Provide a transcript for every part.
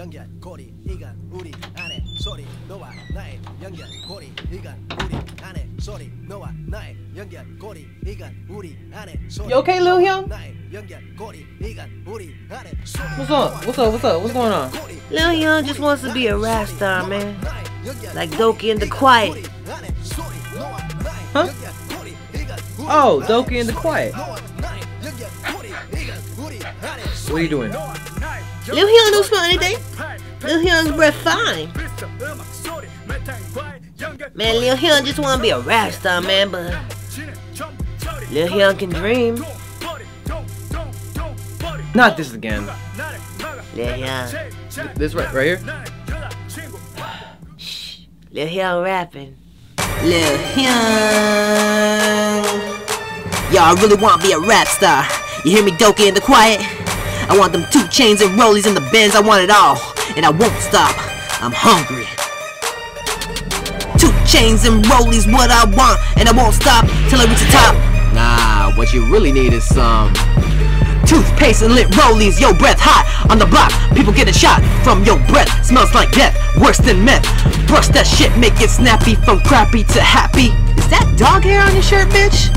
연결고리 이건 우리 안에 소리 너와 나의 연결고리 이건 우리 안에 소리 너와 나의 연결고리 이건 우리 안에 소리. You okay, Lil Hyung? 나의 연결고리 이건 우리 안에 소리. What's up? What's up? What's up? What's going on? Lil Hyung just wants to be a rap star, man. Like Doki and the Quiett. Huh? Oh, Doki and the Quiett. What are you doing? Lil Hyung don't smell anything. Lil Hyung's breath fine. Man, Lil Hyung just wanna be a rap star, man, but Lil Hyung can dream. Not this again. Lil Hyung. This right here? Shh. Lil Hyung rapping. Lil Hyung. Y'all really wanna be a rap star? You hear me, Doki and the Quiett? I want them 2 chains and Rollies in the Benz. I want it all, and I won't stop. I'm hungry. 2 chains and Rollies, what I want, and I won't stop till I reach the top. Nah, what you really need is some Toothpaste and lit Rollies, yo breath hot on the block. People getting shot from your breath. Smells like death, worse than meth. Brush that shit, make it snappy from crappy to happy. Is that dog hair on your shirt, bitch?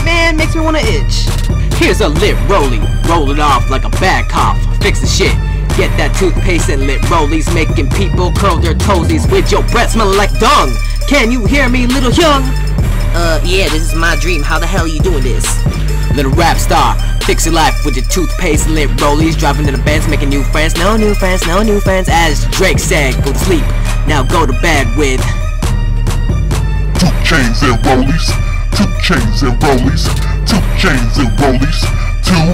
Man, makes me wanna itch. Here's a lit rollie, roll it off like a bad cough. Fix the shit, get that toothpaste and lit rollies, making people curl their toesies with your breath smelling like dung. Can you hear me, Lil Hyung? Yeah, this is my dream. How the hell are you doing this? Little rap star, fix your life with your toothpaste and lit rollies, driving to the Benz, making new friends. No new friends, no new friends. As Drake said, go to sleep, now go to bed with 2 chains and Rollies, 2 chains and Rollies, 2 chains and Rollies, 2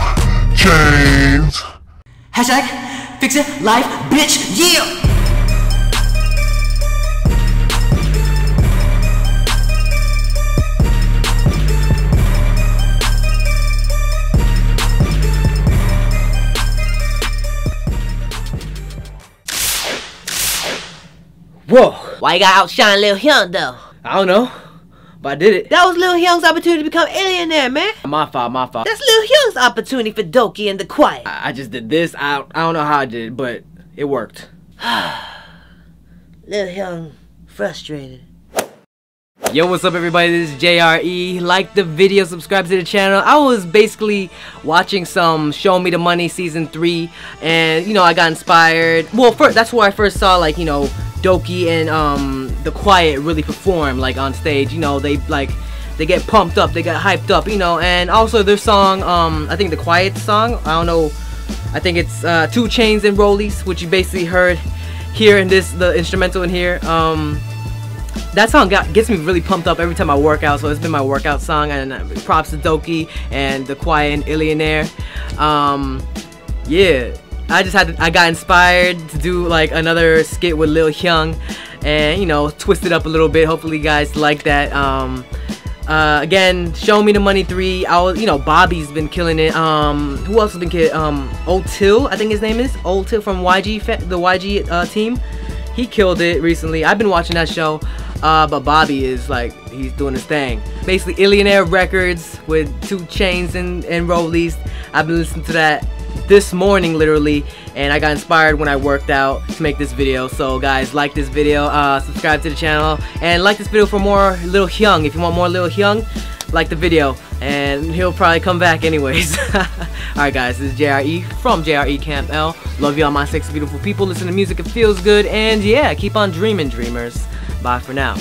chains. Hashtag fix it life, bitch, yeah! Whoa! Why you gotta outshine Lil Hyung though? I don't know, but I did it. That was Lil Hyung's opportunity to become Illionaire, man. My fault, my fault. That's Lil Hyung's opportunity for Doki and the Quiett. I just did this. I don't know how I did it, but it worked. Lil Hyung frustrated. Yo, what's up everybody, this is JRE. Like the video, subscribe to the channel. I was basically watching some Show Me the Money season 3, and you know, I got inspired. Well, that's where I first saw, like, you know, Doki and the Quiett really perform, like, on stage. You know, they get pumped up, they get hyped up, you know. And also their song, I think the Quiett song, I don't know, I think it's 2 Chains and Rollies, which you basically heard here in this, the instrumental in here. That song gets me really pumped up every time I work out, so it's been my workout song. And props to Doki and the Quiett and Illionaire. Yeah, I got inspired to do like another skit with Lil Hyung, and you know, twist it up a little bit. Hopefully you guys like that. Again, Show Me the Money 3. You know, Bobby's been killing it. Who else has been killing? Otil, I think his name is Otil from YG, the YG team. He killed it recently. I've been watching that show, but Bobby is like, he's doing his thing. Basically, Illionaire Records with 2 Chains and Rollies. I've been listening to that this morning, literally, and I got inspired when I worked out to make this video. So guys, like this video, subscribe to the channel, and like this video for more Lil Hyung. If you want more Lil Hyung, like the video, and he'll probably come back anyways. Alright guys, this is JRE from JREKML. Love y'all, my sexy beautiful people. Listen to music, it feels good, and yeah, keep on dreaming, dreamers. Bye for now.